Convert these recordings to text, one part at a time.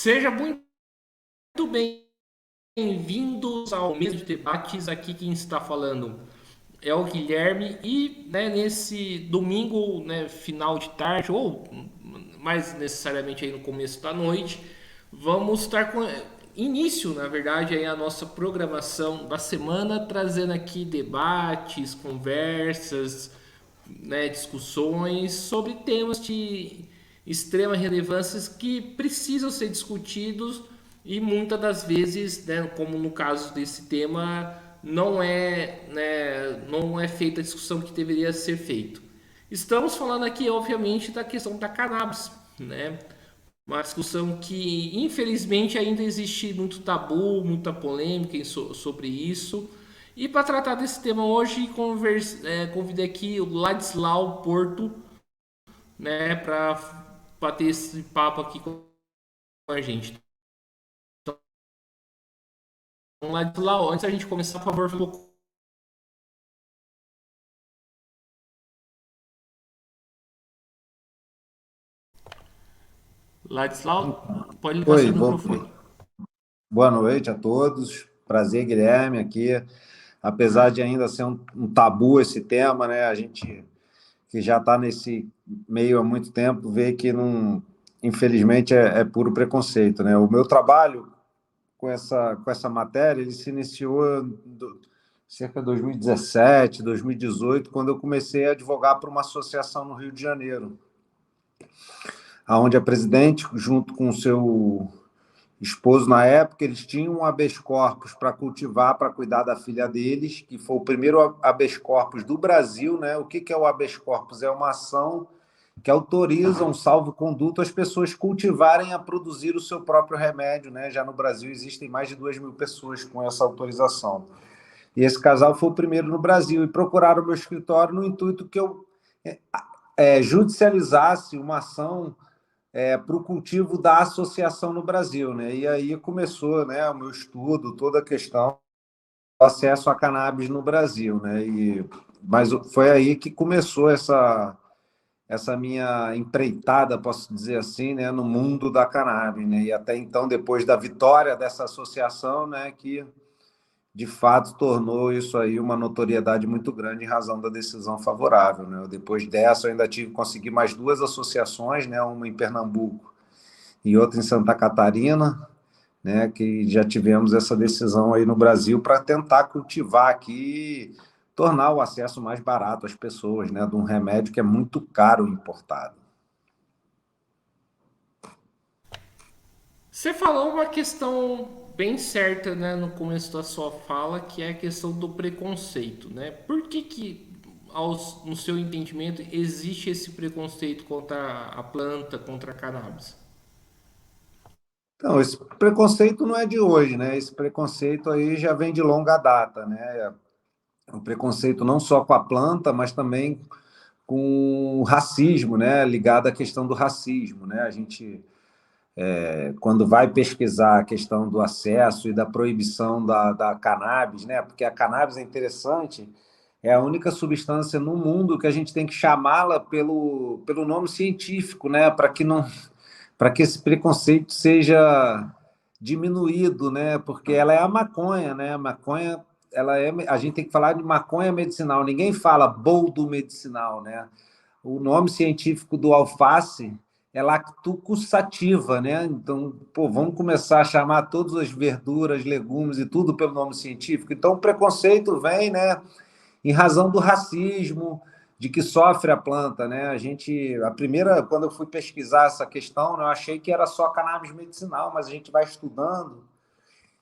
Seja muito bem-vindos ao Mesa de Debates. Aqui quem está falando é o Guilherme e nesse domingo, final de tarde ou mais necessariamente aí no começo da noite, vamos estar com início, na verdade, aí a nossa programação da semana, trazendo aqui debates, conversas, discussões sobre temas de extrema relevância que precisam ser discutidos e muitas das vezes, como no caso desse tema, não é feita a discussão que deveria ser feita. Estamos falando aqui, obviamente, da questão da cannabis, né? Uma discussão que, infelizmente, ainda existe muito tabu, muita polêmica sobre isso. E para tratar desse tema hoje, convidei aqui o Ladislau Porto, para bater esse papo aqui com a gente. Então, Ladislau, antes da gente começar, por favor, Ladislau, pode ligar Oi, seu microfone. boa noite a todos. Prazer, Guilherme, aqui. Apesar de ainda ser um tabu esse tema, né? A gente que já está nesse meio há muito tempo vê que não, infelizmente, é puro preconceito, né? O meu trabalho com essa matéria, ele se iniciou cerca de 2017, 2018, quando eu comecei a advogar para uma associação no Rio de Janeiro, onde a presidente, junto com o seu esposo na época, eles tinham um habeas corpus para cultivar, para cuidar da filha deles, que foi o primeiro habeas corpus do Brasil, né? O que é o habeas corpus? É uma ação que autoriza um salvo-conduto as pessoas cultivarem a produzir o seu próprio remédio, né? Já no Brasil existem mais de 2.000 pessoas com essa autorização. E esse casal foi o primeiro no Brasil e procuraram o meu escritório no intuito que eu judicializasse uma ação para o cultivo da associação no Brasil, né? E aí começou, né, o meu estudo, toda a questão do acesso a cannabis no Brasil, né? Mas foi aí que começou essa minha empreitada, posso dizer assim, né, no mundo da cannabis, né? E até então, depois da vitória dessa associação, né, que de fato tornou isso aí uma notoriedade muito grande em razão da decisão favorável, né? Depois dessa, eu ainda consegui mais duas associações, né, uma em Pernambuco e outra em Santa Catarina, né, que já tivemos essa decisão aí no Brasil para tentar cultivar aqui, tornar o acesso mais barato às pessoas, né, de um remédio que é muito caro importado. Você falou uma questão bem certa, no começo da sua fala, que é a questão do preconceito, né? Por que no seu entendimento, existe esse preconceito contra a planta, contra a cannabis? Então, esse preconceito não é de hoje, né? Esse preconceito aí já vem de longa data, né? O preconceito não só com a planta, mas também com o racismo, né? Ligado à questão do racismo, né? A gente quando vai pesquisar a questão do acesso e da proibição da cannabis, né? Porque a cannabis é interessante, é a única substância no mundo que a gente tem que chamá-la pelo nome científico, né? Para que esse preconceito seja diminuído, né? Porque ela é a maconha, né? A maconha, a gente tem que falar de maconha medicinal. Ninguém fala boldo medicinal, né? O nome científico do alface é Lactucus sativa, né? Então, pô, vamos começar a chamar todas as verduras, legumes e tudo pelo nome científico. Então, o preconceito vem, né, em razão do racismo, de que sofre a planta, né? A primeira, quando eu fui pesquisar essa questão, né, eu achei que era só cannabis medicinal, mas a gente vai estudando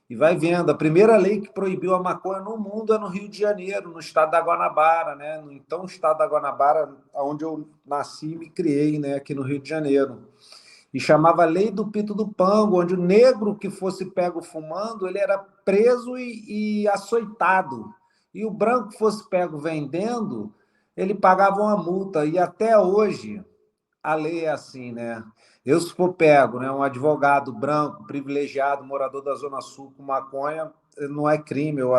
e vai vendo. A primeira lei que proibiu a maconha no mundo é no Rio de Janeiro, no estado da Guanabara, né? No então estado da Guanabara, onde eu nasci e me criei, né? Aqui no Rio de Janeiro. E chamava Lei do Pito do Pango, onde o negro que fosse pego fumando, ele era preso e açoitado. E o branco que fosse pego vendendo, ele pagava uma multa. E até hoje, a lei é assim, né? Eu, se for pego, né, um advogado branco, privilegiado, morador da Zona Sul com maconha, não é crime, eu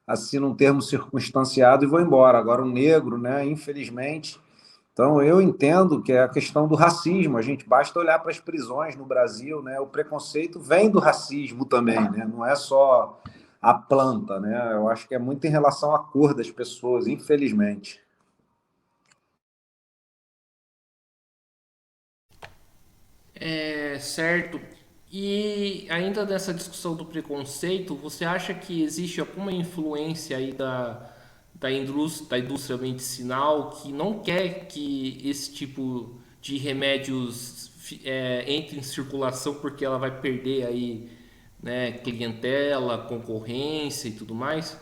assino um termo circunstanciado e vou embora. Agora, o negro, né, infelizmente, Então, eu entendo que é a questão do racismo. A gente basta olhar para as prisões no Brasil, né? O preconceito vem do racismo também, né? Não é só a planta, né? Eu acho que é muito em relação à cor das pessoas, infelizmente. É certo. E ainda nessa discussão do preconceito, você acha que existe alguma influência aí da indústria medicinal que não quer que esse tipo de remédios entre em circulação porque ela vai perder aí, né, clientela, concorrência e tudo mais?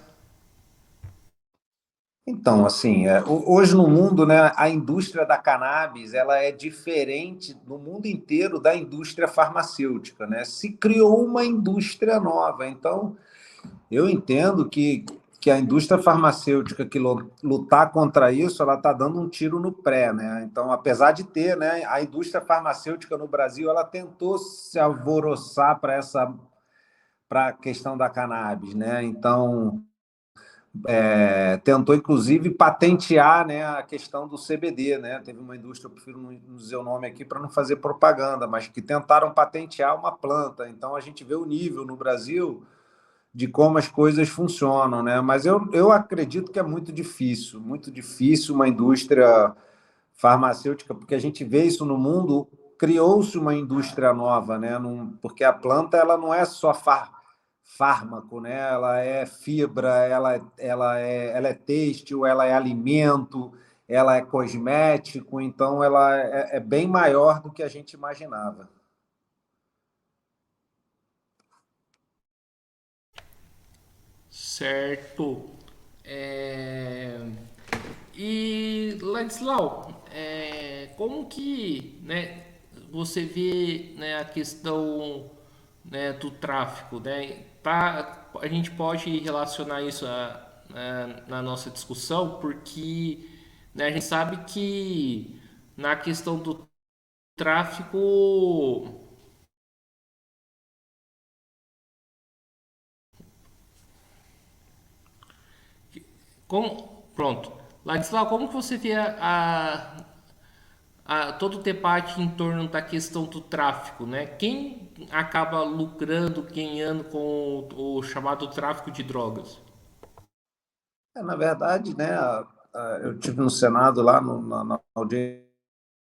Então, assim, hoje no mundo, né, a indústria da cannabis, ela é diferente no mundo inteiro da indústria farmacêutica, né? Se criou uma indústria nova. Então, eu entendo que a indústria farmacêutica que lutar contra isso, ela está dando um tiro no pé, né? Então, apesar de ter, né, a indústria farmacêutica no Brasil, ela tentou se alvoroçar para a questão da cannabis, né? Então, tentou inclusive patentear, né, a questão do CBD, né? Teve uma indústria, eu prefiro não dizer o nome aqui para não fazer propaganda, mas que tentaram patentear uma planta. Então, a gente vê o nível no Brasil de como as coisas funcionam, né? Mas eu acredito que é muito difícil uma indústria farmacêutica, porque a gente vê isso no mundo, criou-se uma indústria nova, né? Porque a planta ela não é só fármaco, né? Ela é fibra, ela é têxtil, ela é alimento, ela é cosmético, então ela é bem maior do que a gente imaginava. Certo. É, E Ladislau, como que, né, você vê, né, a questão, né, do tráfico, né? A gente pode relacionar isso na nossa discussão, porque, né, a gente sabe que na questão do tráfico, pronto. Ladislau, como que você vê todo o debate em torno da questão do tráfico, né? Quem acaba lucrando, ganhando com o chamado tráfico de drogas? Na verdade, né, eu tive no Senado lá na audiência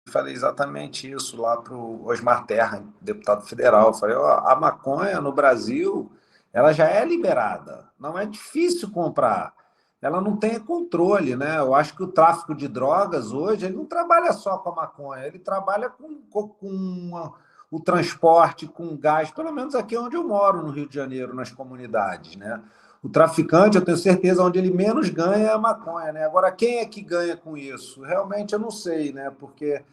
e falei exatamente isso lá para o Osmar Terra, deputado federal. Eu falei, ó, a maconha no Brasil, ela já é liberada, não é difícil comprar. Ela não tem controle, né? Eu acho que o tráfico de drogas hoje, ele não trabalha só com a maconha, ele trabalha o transporte, com gás, pelo menos aqui onde eu moro, no Rio de Janeiro, nas comunidades, né? O traficante, eu tenho certeza, onde ele menos ganha é a maconha, né? Agora, quem é que ganha com isso? Realmente eu não sei, né? Porque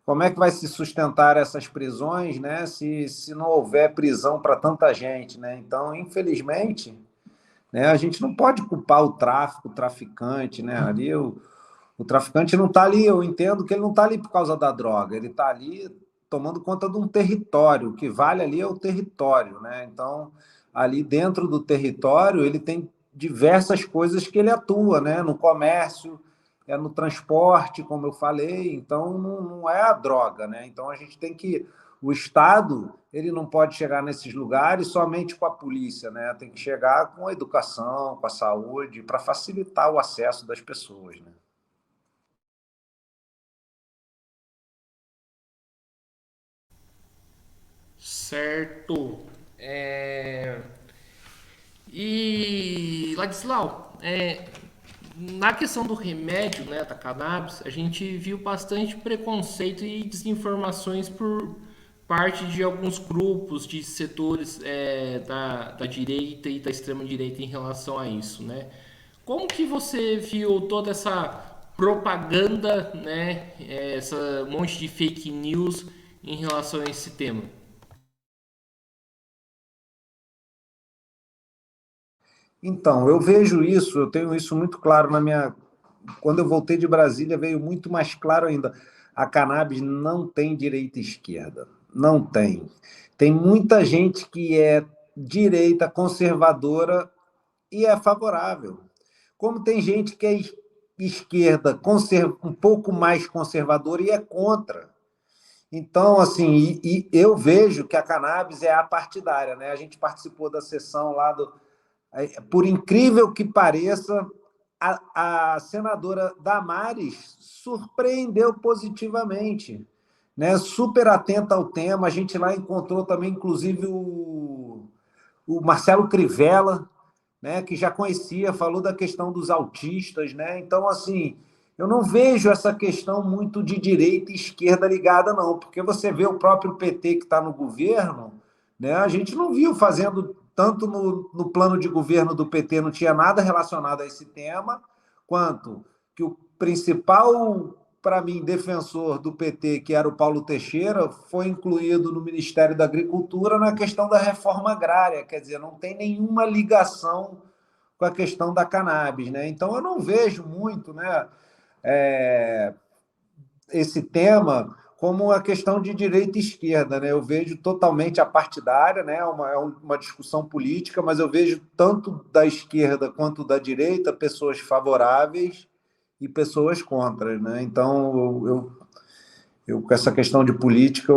como é que vai se sustentar essas prisões, né? Se não houver prisão para tanta gente, né? Então, infelizmente, né, a gente não pode culpar o tráfico, o traficante, né? Ali o traficante não está ali, eu entendo que ele não está ali por causa da droga, ele está ali tomando conta de um território, o que vale ali é o território, né? Então, ali dentro do território, ele tem diversas coisas que ele atua, né? No comércio, no transporte, como eu falei, então não é a droga, né? Então a gente tem que o Estado ele não pode chegar nesses lugares somente com a polícia, né? Tem que chegar com a educação, com a saúde, para facilitar o acesso das pessoas, né? Certo. E Ladislau, na questão do remédio, né, da cannabis, a gente viu bastante preconceito e desinformações por parte de alguns grupos de setores da direita e da extrema direita em relação a isso, né? Como que você viu toda essa propaganda, né, essa monte de fake news em relação a esse tema? Então, eu vejo isso, eu tenho isso muito claro na minha. Quando eu voltei de Brasília, veio muito mais claro ainda. A cannabis não tem direita e esquerda. Não tem. Tem muita gente que é direita, conservadora e é favorável. Como tem gente que é esquerda um pouco mais conservadora e é contra. Então, assim, e eu vejo que a cannabis é apartidária, né? A gente participou da sessão lá do. Por incrível que pareça, a senadora Damares surpreendeu positivamente, né? Super atenta ao tema. A gente lá encontrou também, inclusive, o Marcelo Crivella, né, que já conhecia, falou da questão dos autistas, né? Então, assim, eu não vejo essa questão muito de direita e esquerda ligada, não, porque você vê o próprio PT que está no governo, né? A gente não viu fazendo tanto no plano de governo do PT, não tinha nada relacionado a esse tema, quanto que o principal, para mim, defensor do PT, que era o Paulo Teixeira, foi incluído no Ministério da Agricultura na questão da reforma agrária, quer dizer, não tem nenhuma ligação com a questão da cannabis, né? Então eu não vejo muito, né, é, esse tema como uma questão de direita e esquerda, né? Eu vejo totalmente apartidária, né? É uma discussão política, mas eu vejo tanto da esquerda quanto da direita pessoas favoráveis e pessoas contra, né? Então com essa questão de política,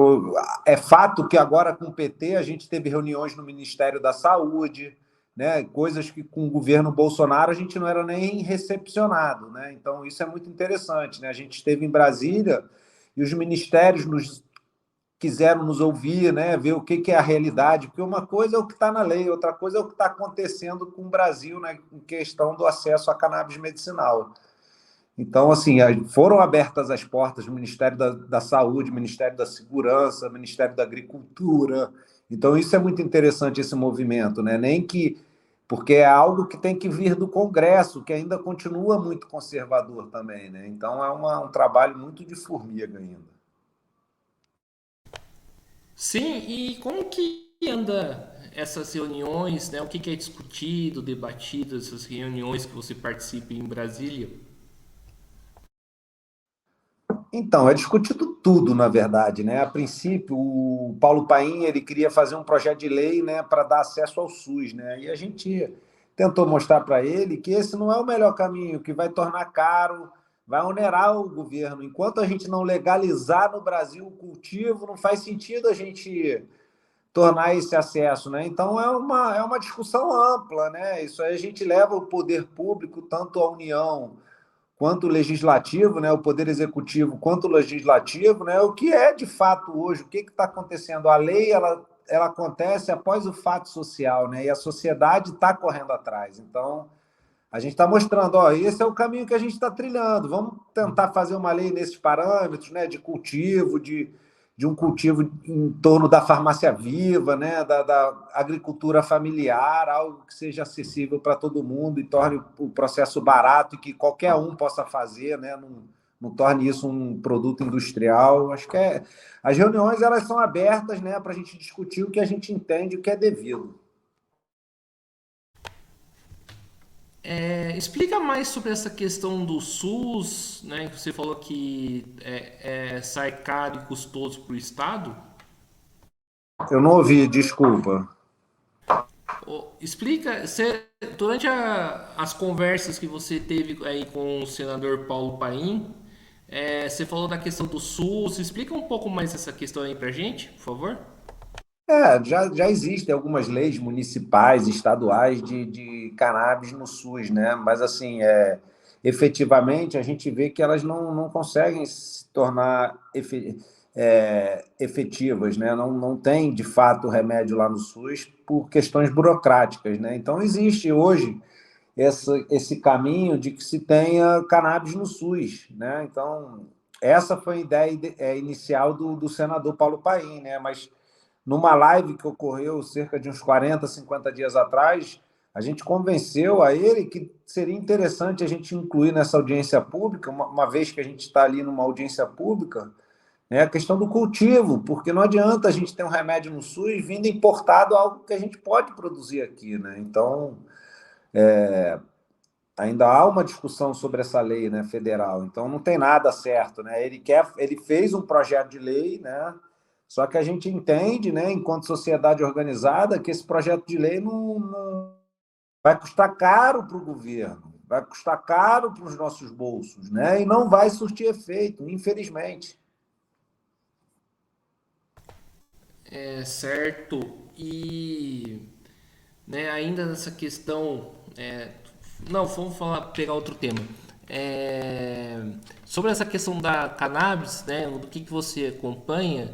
é fato que agora com o PT a gente teve reuniões no Ministério da Saúde, né, coisas que com o governo Bolsonaro a gente não era nem recepcionado, né? Então isso é muito interessante, né? A gente esteve em Brasília e os ministérios quiseram nos ouvir, né, ver o que é a realidade, porque uma coisa é o que está na lei, outra coisa é o que está acontecendo com o Brasil, né, em questão do acesso à cannabis medicinal. Então, assim, foram abertas as portas do Ministério da Saúde, Ministério da Segurança, Ministério da Agricultura. Então, isso é muito interessante, esse movimento, né? Nem que. Porque é algo que tem que vir do Congresso, que ainda continua muito conservador também, né? Então, é um trabalho muito de formiga ainda. Sim, e como que anda essas reuniões, né? O que é discutido, debatido, essas reuniões que você participa em Brasília? Então, é discutido tudo, na verdade, né? A princípio, o Paulo Paim ele queria fazer um projeto de lei, né, para dar acesso ao SUS, né? E a gente tentou mostrar para ele que esse não é o melhor caminho, que vai tornar caro, vai onerar o governo. Enquanto a gente não legalizar no Brasil o cultivo, não faz sentido a gente tornar esse acesso, né? Então é uma discussão ampla, né? Isso aí a gente leva o poder público, tanto a União quanto o legislativo, né, o poder executivo quanto o legislativo, né, o que é de fato hoje, o que está acontecendo? A lei ela acontece após o fato social, né, e a sociedade está correndo atrás. Então, a gente está mostrando, ó, esse é o caminho que a gente está trilhando. Vamos tentar fazer uma lei nesses parâmetros, né, de cultivo, de um cultivo em torno da farmácia viva, né, da agricultura familiar, algo que seja acessível para todo mundo e torne o processo barato e que qualquer um possa fazer, né, não torne isso um produto industrial. Acho que as reuniões elas são abertas, né, para a gente discutir o que a gente entende, o que é devido. Explica mais sobre essa questão do SUS, né? Que você falou que sai caro e custoso para o Estado. Eu não ouvi, desculpa. Explica, durante as conversas que você teve aí com o senador Paulo Paim, você falou da questão do SUS. Explica um pouco mais essa questão aí pra gente, por favor. Já existem algumas leis municipais, estaduais de cannabis no SUS, né? Mas, assim, efetivamente, a gente vê que elas não conseguem se tornar efetivas, né? Não tem, de fato, remédio lá no SUS por questões burocráticas, né? Então, existe hoje esse caminho de que se tenha cannabis no SUS, né? Então, essa foi a ideia inicial do senador Paulo Paim, né? Mas numa live que ocorreu cerca de uns 40, 50 dias atrás, a gente convenceu a ele que seria interessante a gente incluir nessa audiência pública, uma vez que a gente está ali numa audiência pública, né, a questão do cultivo, porque não adianta a gente ter um remédio no SUS vindo importado algo que a gente pode produzir aqui, né? Então, ainda há uma discussão sobre essa lei, né, federal. Então, não tem nada certo, né? Ele fez um projeto de lei, né? Só que a gente entende, né, enquanto sociedade organizada, que esse projeto de lei não vai custar caro para o governo. vai custar caro para os nossos bolsos, né? E não vai surtir efeito, infelizmente. Certo. E né, ainda nessa questão, não, vamos falar, pegar outro tema. É, sobre essa questão da cannabis, né, do que você acompanha,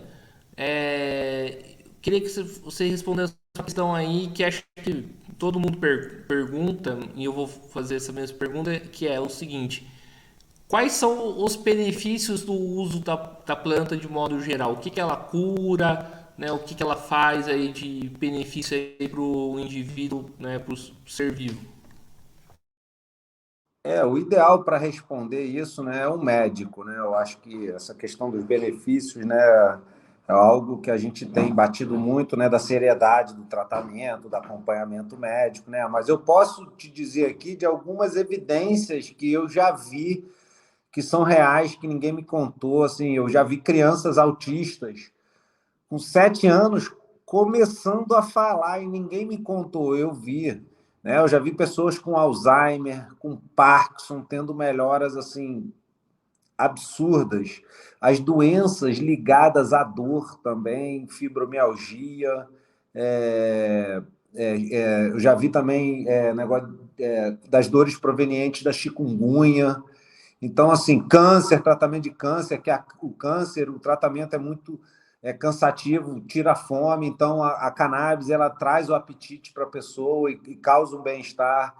queria que você respondesse essa questão aí que acho que todo mundo pergunta, e eu vou fazer essa mesma pergunta, que é o seguinte: quais são os benefícios do uso da planta de modo geral? O que, que ela cura, né? O que, que ela faz aí de benefício para o indivíduo, né? Para o ser vivo? O ideal para responder isso, né, é um médico, né? Eu acho que essa questão dos benefícios, né, é algo que a gente tem batido muito, né, da seriedade do tratamento, do acompanhamento médico, né? Mas eu posso te dizer aqui de algumas evidências que eu já vi que são reais, que ninguém me contou. Assim, eu já vi crianças autistas com 7 anos começando a falar e ninguém me contou, eu vi. Né? Eu já vi pessoas com Alzheimer, com Parkinson, tendo melhoras assim absurdas. As doenças ligadas à dor também, fibromialgia. Eu já vi também negócio das dores provenientes da chikungunya. Então, assim, câncer, tratamento de câncer, o câncer, o tratamento é muito cansativo, tira a fome. Então, a cannabis ela traz o apetite para a pessoa e causa um bem-estar.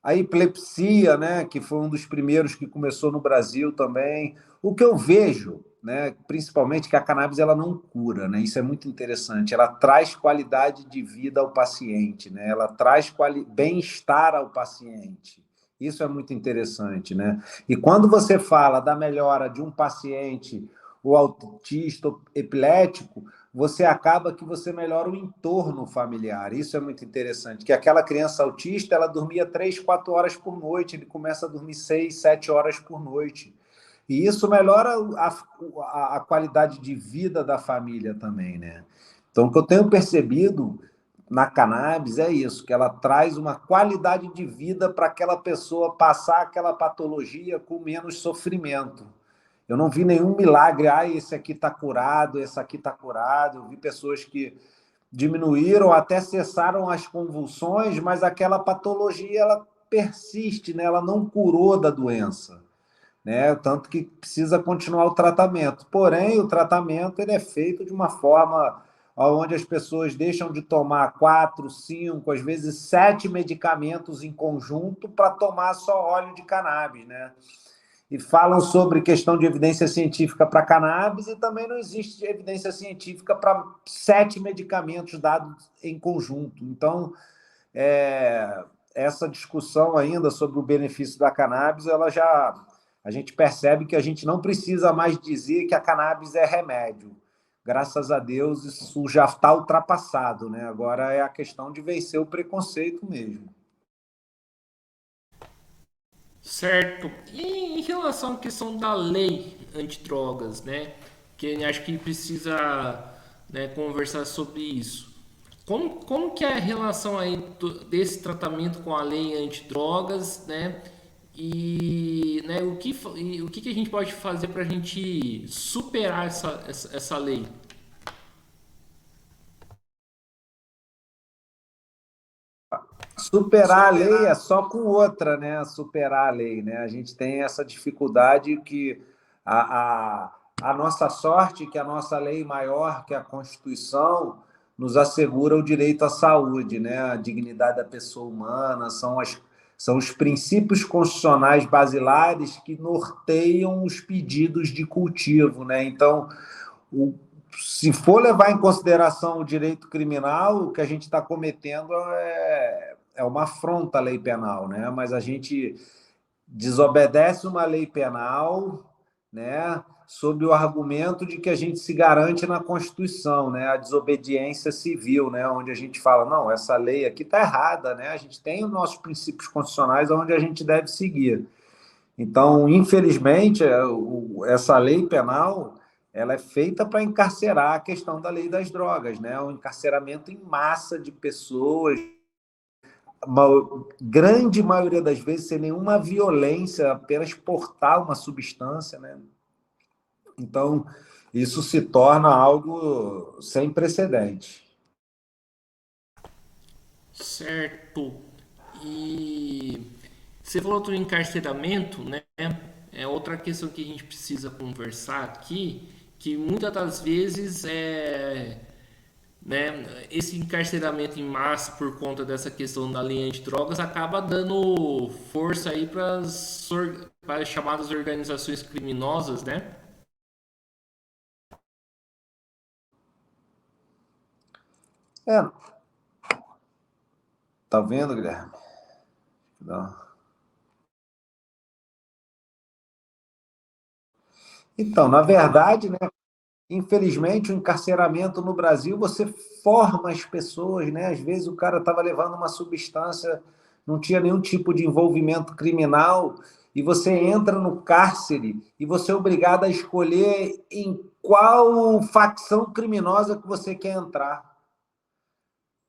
A epilepsia, né, que foi um dos primeiros que começou no Brasil também. O que eu vejo, né, principalmente que a cannabis ela não cura, né? Isso é muito interessante. Ela traz qualidade de vida ao paciente, né? Ela traz bem-estar ao paciente. Isso é muito interessante, né? E quando você fala da melhora de um paciente, o autista, o epilético, você acaba que você melhora o entorno familiar. Isso é muito interessante, que aquela criança autista, ela dormia 3, 4 horas por noite, ele começa a dormir 6, 7 horas por noite. E isso melhora a qualidade de vida da família também, né? Então, o que eu tenho percebido na cannabis é isso, que ela traz uma qualidade de vida para aquela pessoa passar aquela patologia com menos sofrimento. Eu não vi nenhum milagre, esse aqui está curado, esse aqui está curado. Eu vi pessoas que diminuíram, até cessaram as convulsões, mas aquela patologia ela persiste, né? Ela não curou da doença, né? Tanto que precisa continuar o tratamento. Porém, o tratamento ele é feito de uma forma onde as pessoas deixam de tomar 4, 5, às vezes 7 medicamentos em conjunto para tomar só óleo de cannabis, né? E falam sobre questão de evidência científica para cannabis e também não existe evidência científica para 7 medicamentos dados em conjunto. Então, essa discussão ainda sobre o benefício da cannabis, a gente percebe que a gente não precisa mais dizer que a cannabis é remédio. Graças a Deus, isso já está ultrapassado, né? Agora é a questão de vencer o preconceito mesmo. Certo. E em relação à questão da lei antidrogas, né? Que acho que precisa, né, conversar sobre isso. Como que é a relação aí desse tratamento com a lei antidrogas, né? E, né, o que a gente pode fazer para a gente superar essa lei? Superar a lei é só com outra, né? Superar a lei, né? A gente tem essa dificuldade que a nossa sorte, que a nossa lei maior, que a Constituição, nos assegura o direito à saúde, né? A dignidade da pessoa humana, são os princípios constitucionais basilares que norteiam os pedidos de cultivo, né? Então, o, se for levar em consideração o direito criminal, o que a gente está cometendo é uma afronta à lei penal, né? Mas a gente desobedece uma lei penal, né? Sob o argumento de que a gente se garante na Constituição, né? A desobediência civil, né? Onde a gente fala, não, essa lei aqui está errada, né? A gente tem os nossos princípios constitucionais onde a gente deve seguir. Então, infelizmente, essa lei penal ela é feita para encarcerar a questão da lei das drogas, né? O encarceramento em massa de pessoas uma grande maioria das vezes sem nenhuma violência, apenas portar uma substância, né? Então, isso se torna algo sem precedente. Certo. E você falou do encarceramento, né? É outra questão que a gente precisa conversar aqui, que muitas das vezes né, esse encarceramento em massa por conta dessa questão da lei antidrogas acaba dando força aí para as chamadas organizações criminosas, né? É, tá vendo, Guilherme? Não. Então, na verdade, né, infelizmente, o encarceramento no Brasil, você forma as pessoas, né? Às vezes o cara estava levando uma substância, não tinha nenhum tipo de envolvimento criminal, e você entra no cárcere e você é obrigado a escolher em qual facção criminosa que você quer entrar.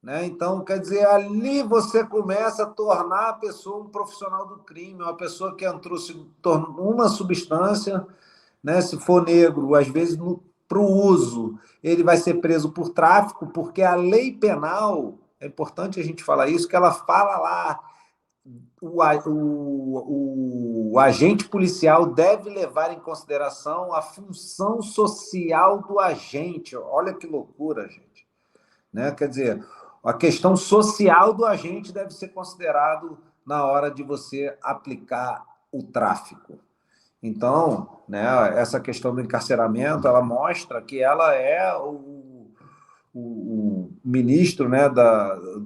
Né? Então, quer dizer, ali você começa a tornar a pessoa um profissional do crime, uma pessoa que entrou uma substância, né? Se for negro, às vezes para o uso, ele vai ser preso por tráfico, porque a lei penal, é importante a gente falar isso, que ela fala lá, o agente policial deve levar em consideração a função social do agente. Olha que loucura, gente. Né? Quer dizer, a questão social do agente deve ser considerado na hora de você aplicar o tráfico. Então, né, essa questão do encarceramento, ela mostra que ela é o ministro, né,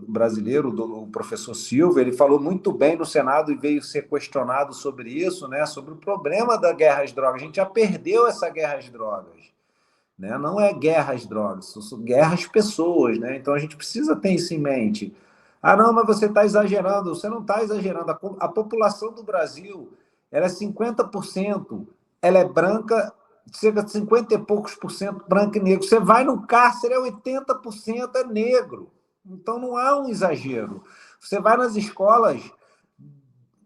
brasileiro, o professor Silva, ele falou muito bem no Senado e veio ser questionado sobre isso, né, sobre o problema da guerra às drogas. A gente já perdeu essa guerra às drogas. Né? Não é guerra às drogas, são guerras às pessoas. Né? Então a gente precisa ter isso em mente. Ah, não, mas você está exagerando. Você não está exagerando. A população do Brasil ela é 50%, ela é branca, cerca de 50 e poucos por cento branco e negro. Você vai no cárcere, é 80% é negro. Então não há um exagero. Você vai nas escolas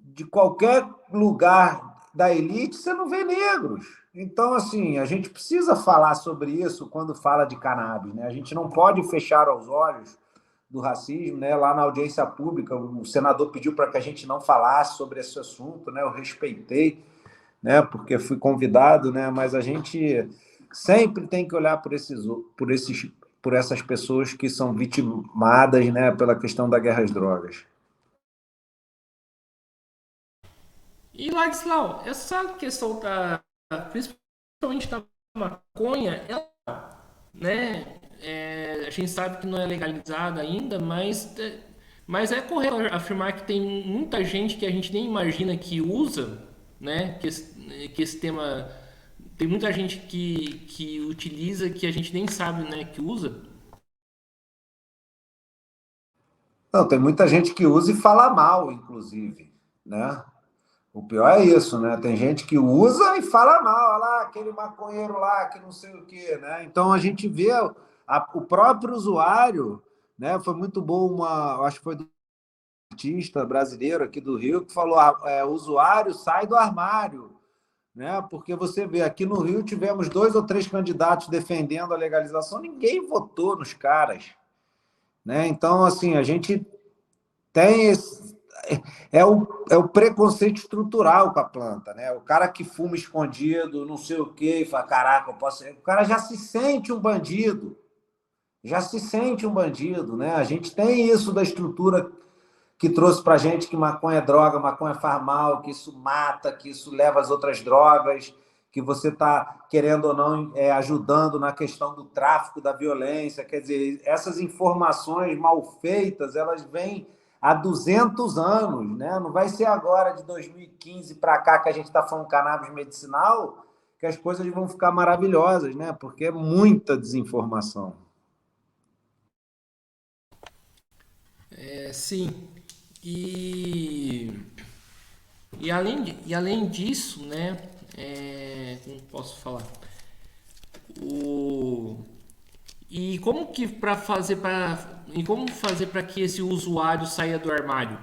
de qualquer lugar da elite, você não vê negros. Então, assim, a gente precisa falar sobre isso quando fala de cannabis, né? A gente não pode fechar os olhos do racismo, né? Lá na audiência pública, o senador pediu para que a gente não falasse sobre esse assunto, né? Eu respeitei, né? Porque fui convidado, né? Mas a gente sempre tem que olhar por essas pessoas que são vitimadas, né? Pela questão da guerra às drogas. E Ladislau, essa questão principalmente da maconha, ela, né, a gente sabe que não é legalizada ainda, mas é correto afirmar que tem muita gente que a gente nem imagina que usa, né, que esse tema, tem muita gente que utiliza que a gente nem sabe, né, que usa. Não, tem muita gente que usa e fala mal, inclusive, né? O pior é isso, né? Tem gente que usa e fala mal, olha lá, aquele maconheiro lá, que não sei o quê, né? Então a gente vê o próprio usuário, né? Foi muito bom acho que foi do artista brasileiro aqui do Rio que falou, o usuário sai do armário, né? Porque você vê, aqui no Rio tivemos 2 ou 3 candidatos defendendo a legalização, ninguém votou nos caras, né? Então, assim, a gente tem esse, é o preconceito estrutural com a planta, né? O cara que fuma escondido, não sei o quê, e fala, caraca, eu posso. O cara já se sente um bandido, já se sente um bandido, né? A gente tem isso da estrutura que trouxe para a gente que maconha é droga, maconha faz mal, que isso mata, que isso leva às outras drogas, que você está, querendo ou não, ajudando na questão do tráfico, da violência. Quer dizer, essas informações mal feitas, elas vêm há 200 anos, né? Não vai ser agora, de 2015 para cá, que a gente está falando cannabis medicinal, que as coisas vão ficar maravilhosas, né? Porque é muita desinformação. Sim. E, e além disso, né? Como posso falar? O, E como fazer para que esse usuário saia do armário?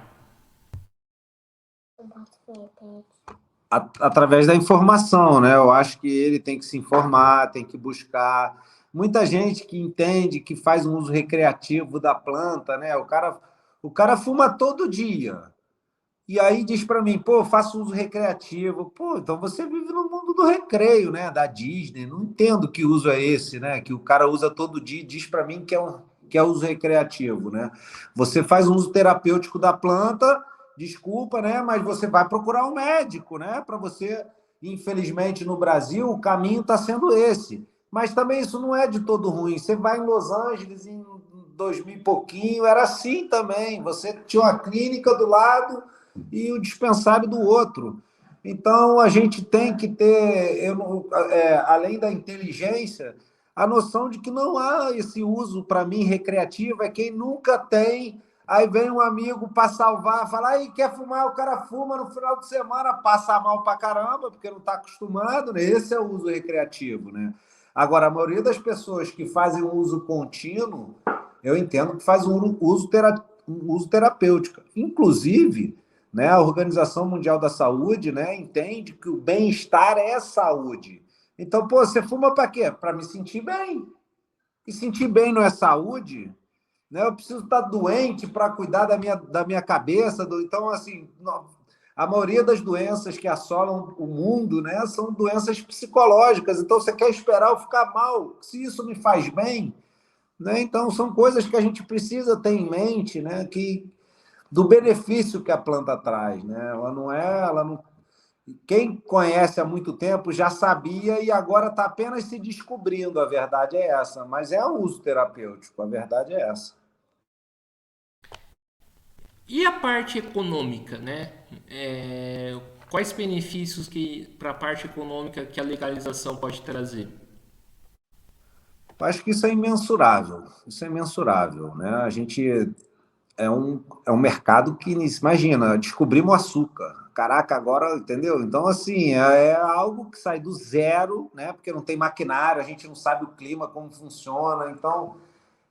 Através da informação, né? Eu acho que ele tem que se informar, tem que buscar. Muita gente que entende, que faz um uso recreativo da planta, né? O cara fuma todo dia. E aí diz para mim, pô, faço uso recreativo. Pô, então você vive no mundo do recreio, né? Da Disney. Não entendo que uso é esse, né? Que o cara usa todo dia e diz para mim que é uso recreativo, né? Você faz um uso terapêutico da planta, desculpa, né? Mas você vai procurar um médico, né? Para você, infelizmente, no Brasil, o caminho está sendo esse. Mas também isso não é de todo ruim. Você vai em Los Angeles em 2000 e pouquinho, era assim também. Você tinha uma clínica do lado e o dispensário do outro. Então, a gente tem que ter, além da inteligência, a noção de que não há esse uso, para mim, recreativo, é quem nunca tem. Aí vem um amigo para salvar, fala, aí quer fumar, o cara fuma no final de semana, passa mal para caramba, porque não está acostumado, né? Esse é o uso recreativo, né? Agora, a maioria das pessoas que fazem um uso contínuo, eu entendo que faz um uso terapêutico. Inclusive, né, a Organização Mundial da Saúde, né, entende que o bem-estar é saúde. Então, pô, você fuma para quê? Para me sentir bem. E sentir bem não é saúde? Né? Eu preciso estar doente para cuidar da minha cabeça. Então, assim, a maioria das doenças que assolam o mundo, né, são doenças psicológicas. Então, você quer esperar eu ficar mal? Se isso me faz bem, né? Então, são coisas que a gente precisa ter em mente, né, que do benefício que a planta traz, né? Ela não, quem conhece há muito tempo já sabia e agora está apenas se descobrindo. A verdade é essa, mas é um uso terapêutico. A verdade é essa. E a parte econômica, né? Quais benefícios que para a parte econômica que a legalização pode trazer? Acho que isso é imensurável. Isso é imensurável, né? A gente é um mercado que, imagina, descobrimos o açúcar. Caraca, agora, entendeu? Então, assim, é algo que sai do zero, né? Porque não tem maquinário, a gente não sabe o clima, como funciona. Então,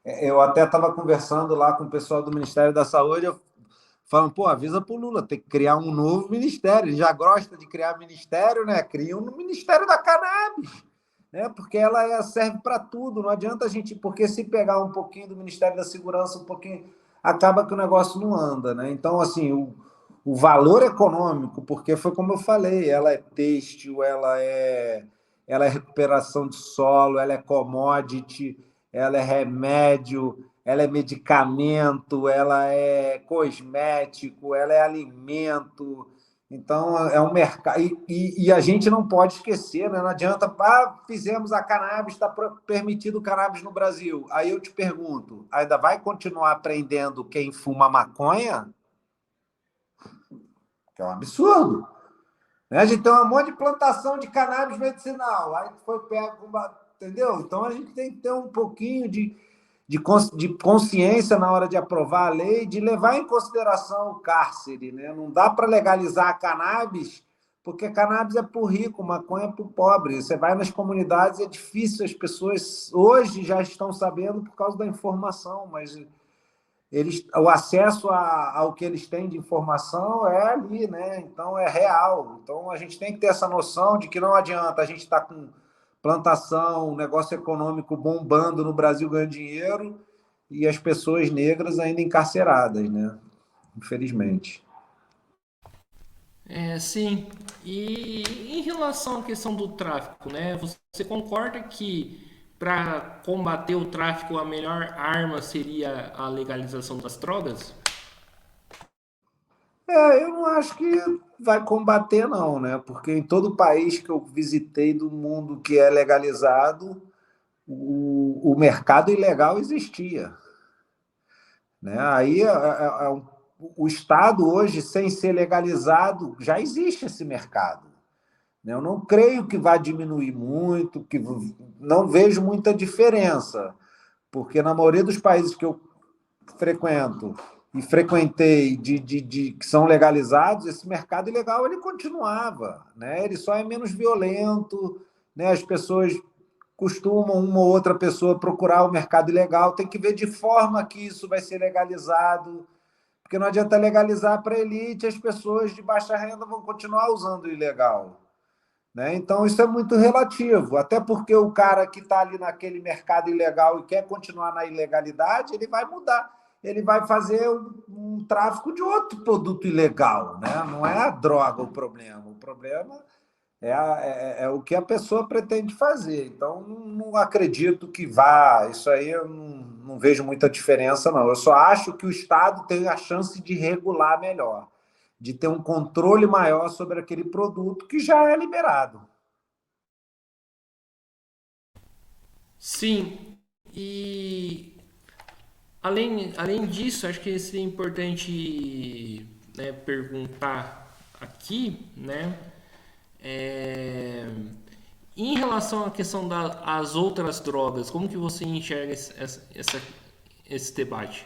eu até estava conversando lá com o pessoal do Ministério da Saúde, falando, pô, avisa para o Lula, tem que criar um novo ministério. Ele já gosta de criar ministério, né? Cria um Ministério da Cannabis, né? Porque serve para tudo. Não adianta a gente, porque se pegar um pouquinho do Ministério da Segurança, um pouquinho, acaba que o negócio não anda, né? Então, assim, o valor econômico, porque foi como eu falei, ela é têxtil, ela é recuperação de solo, ela é commodity, ela é remédio, ela é medicamento, ela é cosmético, ela é alimento. Então, é um mercado. E a gente não pode esquecer, né? Não adianta, fizemos a cannabis, está permitido o cannabis no Brasil. Aí eu te pergunto, ainda vai continuar aprendendo quem fuma maconha? Que é um absurdo. Né? A gente tem um monte de plantação de cannabis medicinal. Aí foi pego, entendeu? Então a gente tem que ter um pouquinho de consciência na hora de aprovar a lei, de levar em consideração o cárcere. Né? Não dá para legalizar a cannabis, porque cannabis é para o rico, maconha é para o pobre. Você vai nas comunidades, é difícil, as pessoas hoje já estão sabendo por causa da informação, mas o acesso ao que eles têm de informação é ali, né? Então é real. Então a gente tem que ter essa noção de que não adianta a gente estar com plantação, um negócio econômico bombando no Brasil ganhando dinheiro e as pessoas negras ainda encarceradas, né? Infelizmente. Sim. E em relação à questão do tráfico, né? Você concorda que para combater o tráfico a melhor arma seria a legalização das drogas? Eu não acho que vai combater, não, né? Porque em todo país que eu visitei do mundo que é legalizado, o mercado ilegal existia. Né? Aí o Estado hoje, sem ser legalizado, já existe esse mercado. Né? Eu não creio que vá diminuir muito, que não vejo muita diferença, porque na maioria dos países que eu frequento e frequentei que são legalizados, esse mercado ilegal ele continuava, né? Ele só é menos violento, né? As pessoas costumam uma ou outra pessoa procurar o mercado ilegal, tem que ver de forma que isso vai ser legalizado, porque não adianta legalizar para a elite, as pessoas de baixa renda vão continuar usando o ilegal. Né? Então, isso é muito relativo, até porque o cara que está ali naquele mercado ilegal e quer continuar na ilegalidade, ele vai mudar, ele vai fazer um tráfico de outro produto ilegal. Né? Não é a droga o problema é o que a pessoa pretende fazer. Então, não acredito que vá. Isso aí eu não vejo muita diferença, não. Eu só acho que o Estado tem a chance de regular melhor, de ter um controle maior sobre aquele produto que já é liberado. Sim, e além disso, acho que seria importante, né, perguntar aqui, né, é, em relação à questão das outras drogas, como que você enxerga esse debate?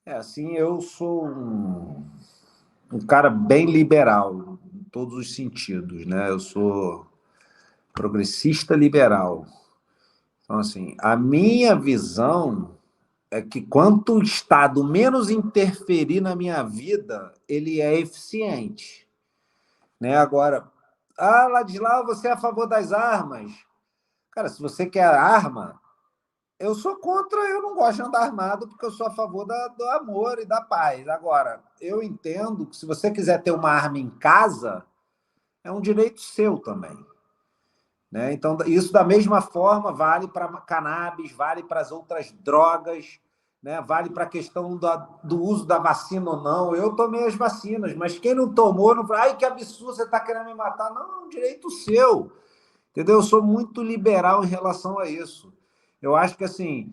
Assim, eu sou um cara bem liberal, em todos os sentidos, né? Eu sou progressista liberal. Então, assim, a minha visão é que quanto o Estado menos interferir na minha vida, ele é eficiente. Né? Agora, Ladislau, você é a favor das armas. Cara, se você quer arma, eu sou contra, eu não gosto de andar armado, porque eu sou a favor do amor e da paz. Agora, eu entendo que se você quiser ter uma arma em casa, é um direito seu também. Né? Então, isso da mesma forma vale para cannabis, vale para as outras drogas, né? Vale para a questão do uso da vacina ou não. Eu tomei as vacinas, mas quem não tomou, não fala, ai, que absurdo, você está querendo me matar. Não, é um direito seu. Entendeu? Eu sou muito liberal em relação a isso. Eu acho que, assim,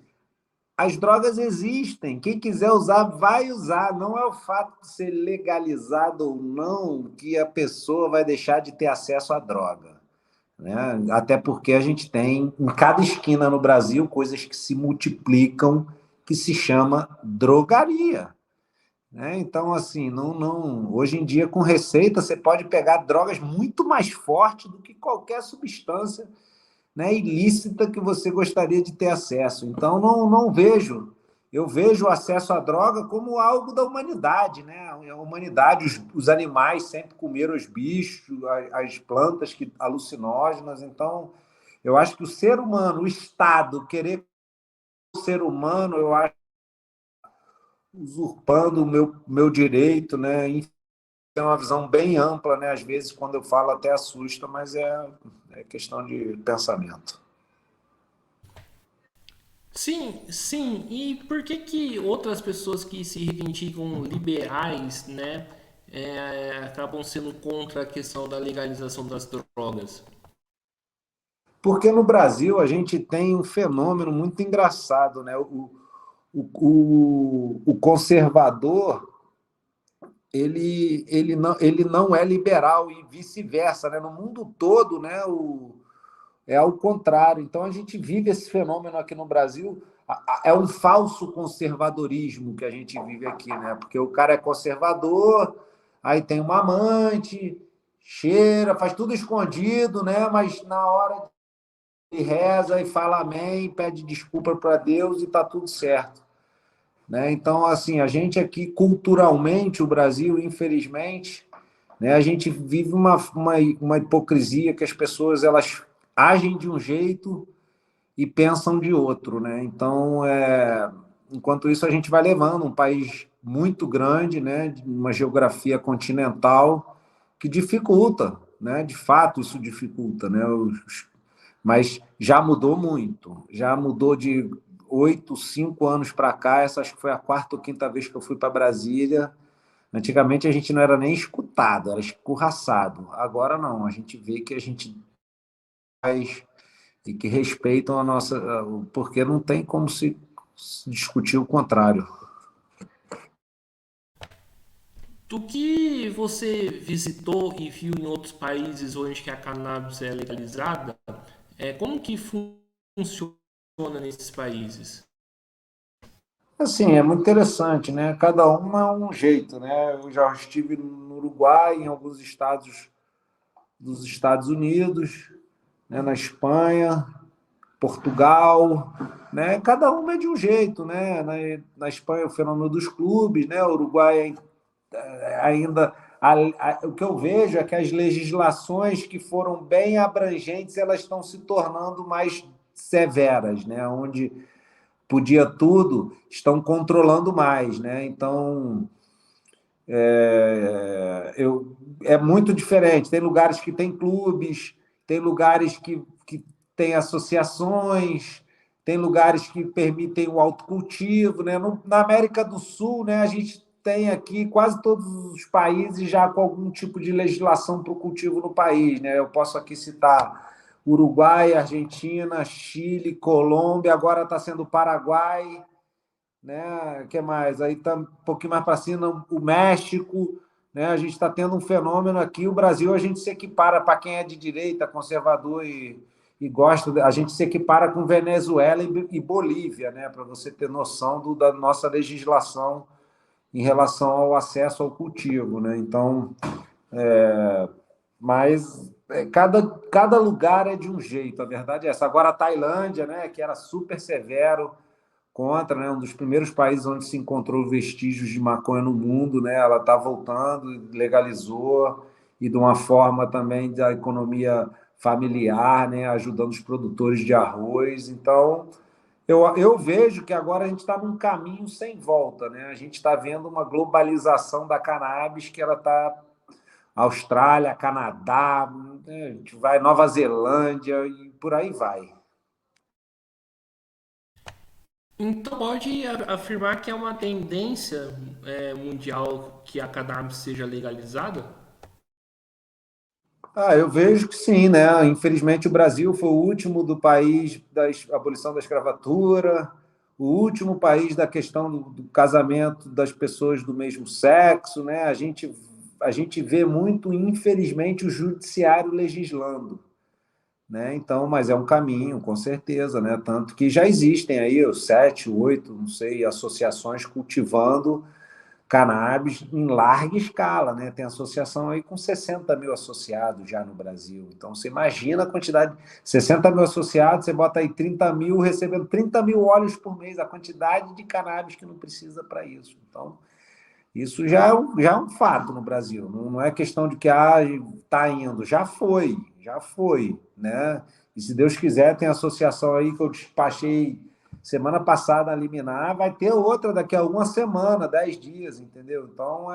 as drogas existem. Quem quiser usar, vai usar. Não é o fato de ser legalizado ou não que a pessoa vai deixar de ter acesso à droga. Né? Até porque a gente tem em cada esquina no Brasil coisas que se multiplicam, que se chama drogaria. Né? Então, assim, hoje em dia, com receita, você pode pegar drogas muito mais fortes do que qualquer substância, né, ilícita que você gostaria de ter acesso. Então, não vejo. Eu vejo o acesso à droga como algo da humanidade, né? A humanidade, os animais sempre comeram os bichos, as plantas alucinógenas. Então, eu acho que o ser humano, o Estado, querer o ser humano, eu acho usurpando o meu direito, né? É uma visão bem ampla, né? Às vezes, quando eu falo, até assusta, mas é questão de pensamento. Sim, sim. E por que que outras pessoas que se reivindicam liberais, né, acabam sendo contra a questão da legalização das drogas? Porque no Brasil a gente tem um fenômeno muito engraçado, né? O conservador ele não é liberal e vice-versa, né? No mundo todo, né? É ao contrário. Então a gente vive esse fenômeno aqui no Brasil. É um falso conservadorismo que a gente vive aqui, né? Porque o cara é conservador, aí tem uma amante, cheira, faz tudo escondido, né? Mas na hora e reza e fala amém, pede desculpa para Deus e está tudo certo. Né? Então, assim, a gente aqui, culturalmente, o Brasil, infelizmente, né, a gente vive uma hipocrisia que as pessoas elas agem de um jeito e pensam de outro. Né? Então, enquanto isso, a gente vai levando um país muito grande, né, de uma geografia continental, que dificulta, né? De fato, isso dificulta, né? Mas já mudou muito. Já mudou de 5 anos para cá. Essa acho que foi a quarta ou quinta vez que eu fui para Brasília. Antigamente a gente não era nem escutado, era escorraçado. Agora não, a gente vê que a gente faz e que respeitam a nossa. Porque não tem como se discutir o contrário. Do que você visitou e viu em outros países onde que a cannabis é legalizada, como que funciona nesses países? Assim, é muito interessante, né? Cada um é um jeito, né? Eu já estive no Uruguai, em alguns estados dos Estados Unidos, né? Na Espanha, Portugal, né? Cada uma é de um jeito, né? Na Espanha o fenômeno dos clubes, né? O Uruguai ainda o que eu vejo é que as legislações que foram bem abrangentes elas estão se tornando mais severas, né? Onde podia tudo, estão controlando mais, né? Então é muito diferente. Tem lugares que tem clubes, tem lugares que tem associações, tem lugares que permitem o autocultivo, né? Na América do Sul, né, a gente tem aqui quase todos os países já com algum tipo de legislação para o cultivo no país, né? Eu posso aqui citar Uruguai, Argentina, Chile, Colômbia, agora está sendo Paraguai, né? Que mais? Aí está um pouquinho mais para cima o México, né? A gente está tendo um fenômeno aqui. O Brasil a gente se equipara para quem é de direita, conservador e gosta. A gente se equipara com Venezuela e Bolívia, né? Para você ter noção da nossa legislação em relação ao acesso ao cultivo, né? Então, mas cada lugar é de um jeito. A verdade é essa. Agora a Tailândia, né? Que era super severo contra, né? Um dos primeiros países onde se encontrou vestígios de maconha no mundo, né? Ela está voltando, legalizou e de uma forma também da economia familiar, né? Ajudando os produtores de arroz. Então, eu vejo que agora a gente está num caminho sem volta, né? A gente está vendo uma globalização da cannabis que ela está Austrália, Canadá, né? A gente vai Nova Zelândia e por aí vai. Então pode afirmar que é uma tendência mundial que a cannabis seja legalizada? Eu vejo que sim, né? Infelizmente, o Brasil foi o último do país da abolição da escravatura, o último país da questão do casamento das pessoas do mesmo sexo, né? A gente vê muito, infelizmente, o judiciário legislando, né? Então, mas é um caminho, com certeza, né? Tanto que já existem aí os 7, 8, não sei, associações cultivando cannabis em larga escala, né? Tem associação aí com 60 mil associados já no Brasil. Então, você imagina a quantidade, 60 mil associados, você bota aí 30 mil, recebendo 30 mil óleos por mês, a quantidade de cannabis que não precisa para isso. Então, isso já é um fato no Brasil. Não é questão de que está indo, já foi, né? E se Deus quiser, tem associação aí que eu despachei semana passada a liminar, vai ter outra daqui a uma semana, 10 dias, entendeu? Então,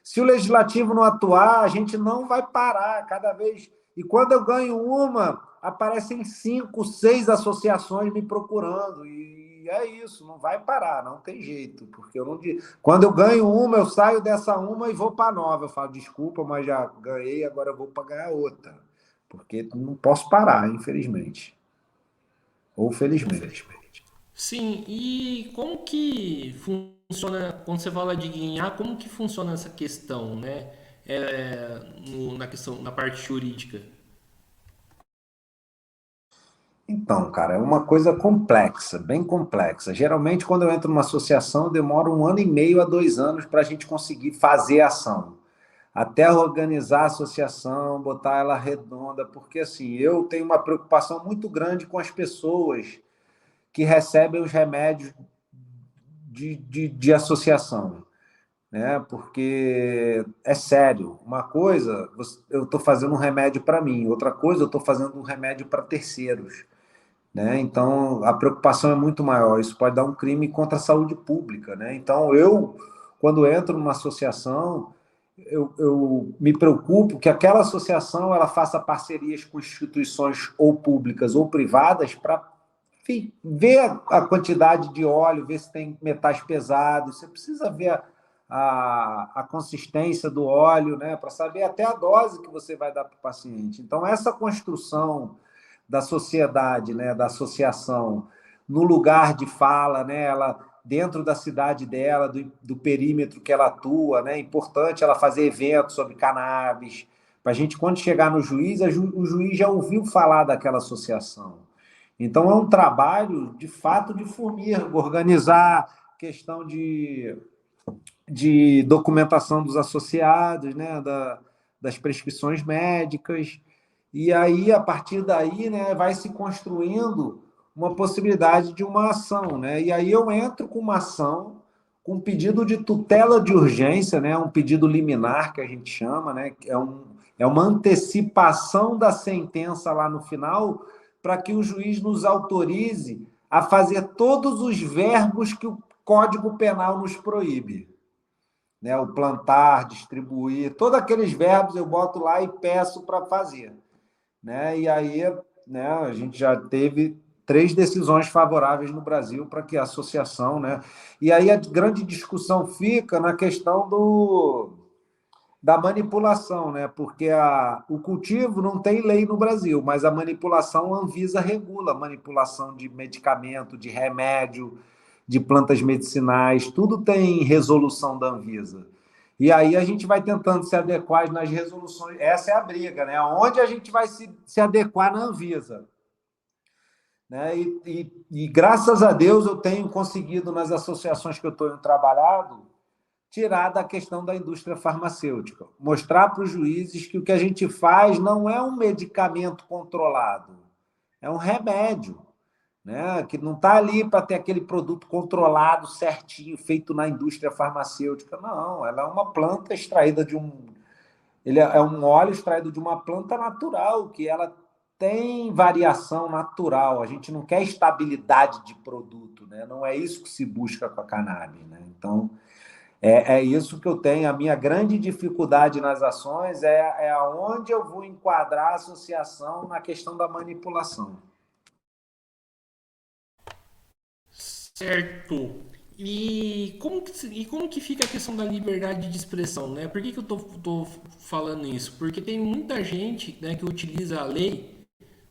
se o legislativo não atuar, a gente não vai parar cada vez. E quando eu ganho uma, aparecem 5, 6 associações me procurando. E é isso, não vai parar, não tem jeito. Porque eu não. Quando eu ganho uma, eu saio dessa uma e vou para nova. Eu falo, desculpa, mas já ganhei, agora eu vou para ganhar outra. Porque não posso parar, infelizmente. Ou felizmente. Sim, e como que funciona, quando você fala de ganhar, como que funciona essa questão, né? Na questão, na parte jurídica. Então, cara, é uma coisa complexa, bem complexa. Geralmente, quando eu entro numa associação, demora 1 ano e meio a 2 anos para a gente conseguir fazer a ação. Até organizar a associação, botar ela redonda, porque assim, eu tenho uma preocupação muito grande com as pessoas que recebem os remédios de associação, né? Porque é sério. Uma coisa, eu estou fazendo um remédio para mim, outra coisa, eu estou fazendo um remédio para terceiros, né? Então, a preocupação é muito maior. Isso pode dar um crime contra a saúde pública, né? Então, quando entro numa associação, eu me preocupo que aquela associação ela faça parcerias com instituições ou públicas ou privadas para ver a quantidade de óleo, ver se tem metais pesados. Você precisa ver a consistência do óleo, né? Para saber até a dose que você vai dar para o paciente. Então, essa construção da sociedade, né, da associação, no lugar de fala, né, ela dentro da cidade dela, do perímetro que ela atua, né, é importante ela fazer eventos sobre cannabis, para a gente, quando chegar no juiz, o juiz já ouviu falar daquela associação. Então, é um trabalho, de fato, de formiga, organizar questão de documentação dos associados, né, das prescrições médicas, E aí, a partir daí, né, vai se construindo uma possibilidade de uma ação, né? E aí eu entro com uma ação, com um pedido de tutela de urgência, né? Um pedido liminar que a gente chama, né? É uma antecipação da sentença lá no final, para que o juiz nos autorize a fazer todos os verbos que o Código Penal nos proíbe, né? O plantar, distribuir, todos aqueles verbos eu boto lá e peço para fazer, né? E aí, né, a gente já teve 3 decisões favoráveis no Brasil para que a associação, né? E aí a grande discussão fica na questão da manipulação, né? Porque o cultivo não tem lei no Brasil, mas a manipulação, a Anvisa regula a manipulação de medicamento, de remédio, de plantas medicinais, tudo tem resolução da Anvisa. E aí a gente vai tentando se adequar nas resoluções. Essa é a briga, né? Onde a gente vai se adequar na Anvisa. Né? E graças a Deus eu tenho conseguido, nas associações que eu estou trabalhado, tirar da questão da indústria farmacêutica. Mostrar para os juízes que o que a gente faz não é um medicamento controlado, é um remédio, né? Que não está ali para ter aquele produto controlado, certinho, feito na indústria farmacêutica. Não, ela é uma planta extraída de um. Ele é um óleo extraído de uma planta natural, que ela tem variação natural. A gente não quer estabilidade de produto, né? Não é isso que se busca com a cannabis, né? Então, é isso que eu tenho. A minha grande dificuldade nas ações é aonde eu vou enquadrar a associação na questão da manipulação. Certo. E como que fica a questão da liberdade de expressão, né? Por que que eu tô falando isso? Porque tem muita gente, né, que utiliza a lei,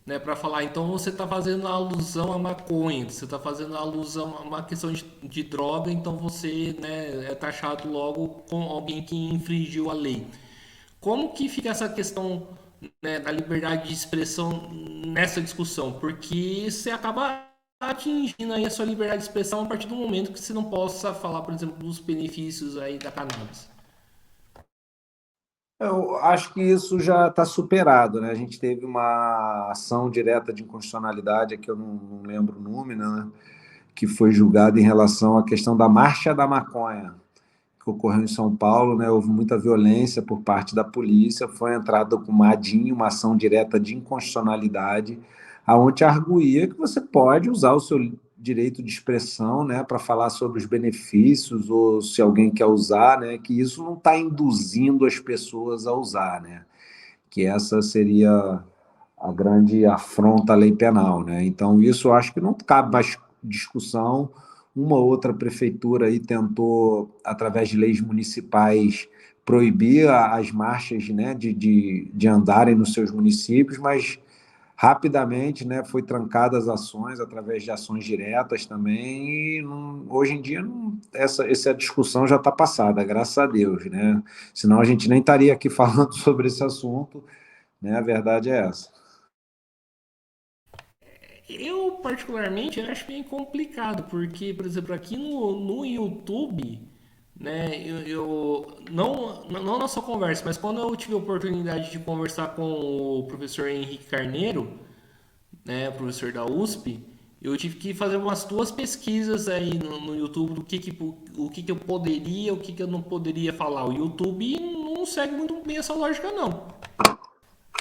né, para falar, então você está fazendo alusão à maconha, você está fazendo alusão a uma questão de droga, então você, né, é taxado logo com alguém que infringiu a lei. Como que fica essa questão, né, da liberdade de expressão nessa discussão? Porque você acaba atingindo aí a sua liberdade de expressão a partir do momento que você não possa falar, por exemplo, dos benefícios aí da cannabis. Eu acho que isso já está superado, né? A gente teve uma ação direta de inconstitucionalidade, que eu não lembro o nome, né? Que foi julgada em relação à questão da Marcha da Maconha, que ocorreu em São Paulo, né? Houve muita violência por parte da polícia, foi entrada com uma ADIM, uma ação direta de inconstitucionalidade, aonde arguía que você pode usar o seu direito de expressão, né, para falar sobre os benefícios, ou se alguém quer usar, né, que isso não está induzindo as pessoas a usar, né, que essa seria a grande afronta à lei penal, né? Então, isso eu acho que não cabe mais discussão. Uma ou outra prefeitura aí tentou, através de leis municipais, proibir as marchas, né, de andarem nos seus municípios, mas rapidamente, né, foi trancadas as ações através de ações diretas também, e hoje em dia essa discussão já está passada, graças a Deus, né? Senão a gente nem estaria aqui falando sobre esse assunto, né? A verdade é essa. Eu, particularmente, acho bem complicado, porque, por exemplo, aqui no YouTube, né, não na sua conversa, mas quando eu tive a oportunidade de conversar com o professor Henrique Carneiro, né, professor da USP, eu tive que fazer umas 2 pesquisas aí no YouTube do o que eu poderia, o que eu não poderia falar. O YouTube não segue muito bem essa lógica, não.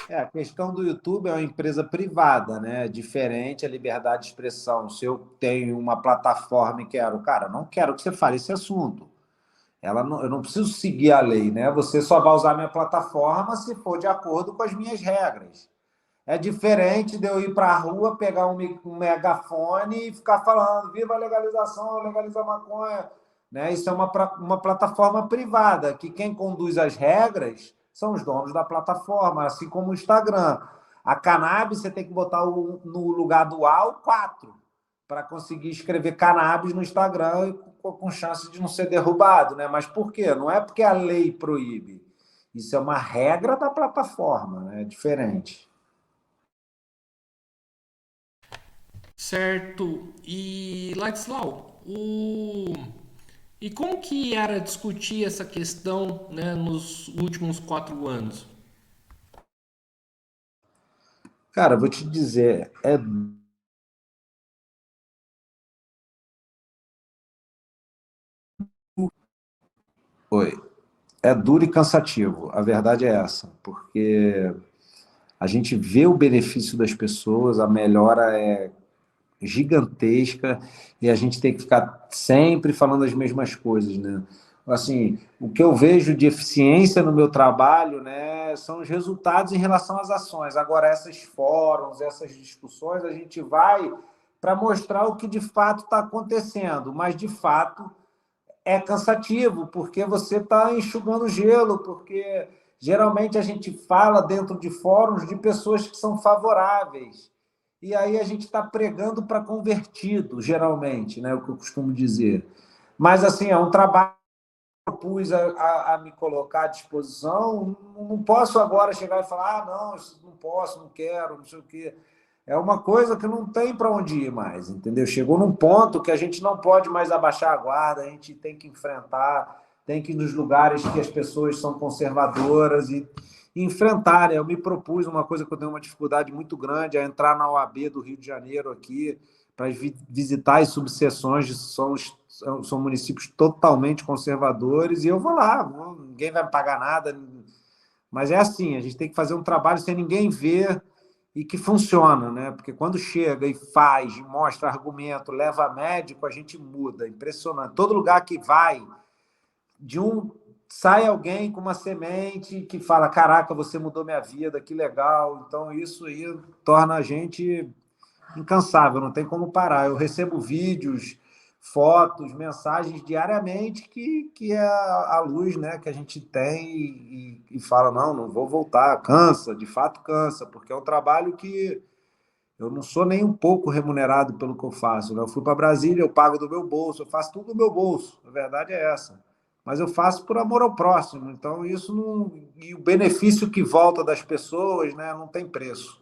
A questão do YouTube é uma empresa privada, né? Diferente a liberdade de expressão. Se eu tenho uma plataforma e quero, cara, não quero que você fale esse assunto. Eu não preciso seguir a lei, né? Você só vai usar minha plataforma se for de acordo com as minhas regras. É diferente de eu ir para a rua, pegar um megafone e ficar falando: viva a legalização, legaliza a maconha. Né? Isso é uma plataforma privada, que quem conduz as regras são os donos da plataforma, assim como o Instagram. A cannabis, você tem que botar no lugar do A o 4 para conseguir escrever cannabis no Instagram e com chance de não ser derrubado. Né? Mas por quê? Não é porque a lei proíbe. Isso é uma regra da plataforma, né? É diferente. Certo. E, Ladislau, e como que era discutir essa questão, né, nos últimos 4 anos? Cara, vou te dizer, oi, é duro e cansativo. A verdade é essa, porque a gente vê o benefício das pessoas, a melhora é gigantesca e a gente tem que ficar sempre falando as mesmas coisas, né? Assim, o que eu vejo de eficiência no meu trabalho, né, são os resultados em relação às ações. Agora, esses fóruns, essas discussões, a gente vai para mostrar o que de fato está acontecendo, mas de fato é cansativo, porque você está enxugando gelo, porque geralmente a gente fala dentro de fóruns de pessoas que são favoráveis. E aí a gente está pregando para convertido, geralmente, né? O que eu costumo dizer. Mas, assim, é um trabalho que eu pus a me colocar à disposição. Não posso agora chegar e falar, ah, não, não posso, não quero, não sei o quê. É uma coisa que não tem para onde ir mais, entendeu? Chegou num ponto que a gente não pode mais abaixar a guarda, a gente tem que enfrentar, tem que ir nos lugares que as pessoas são conservadoras e enfrentar. Eu me propus uma coisa que eu tenho uma dificuldade muito grande, é entrar na OAB do Rio de Janeiro aqui, para visitar as subseções, são municípios totalmente conservadores, e eu vou lá, ninguém vai me pagar nada, mas é assim, a gente tem que fazer um trabalho sem ninguém ver e que funciona, né? Porque quando chega e faz, mostra argumento, leva médico, a gente muda. Impressionante. Todo lugar que vai, de um sai alguém com uma semente que fala: caraca, você mudou minha vida, que legal. Então, isso aí torna a gente incansável, não tem como parar. Eu recebo vídeos, fotos, mensagens diariamente que é a luz, né, que a gente tem e fala, não, não vou voltar, cansa, de fato cansa, porque é um trabalho que eu não sou nem um pouco remunerado pelo que eu faço, né? Eu fui para Brasília, eu pago do meu bolso, eu faço tudo do meu bolso, a verdade é essa. Mas eu faço por amor ao próximo, então isso não. E o benefício que volta das pessoas, né, não tem preço.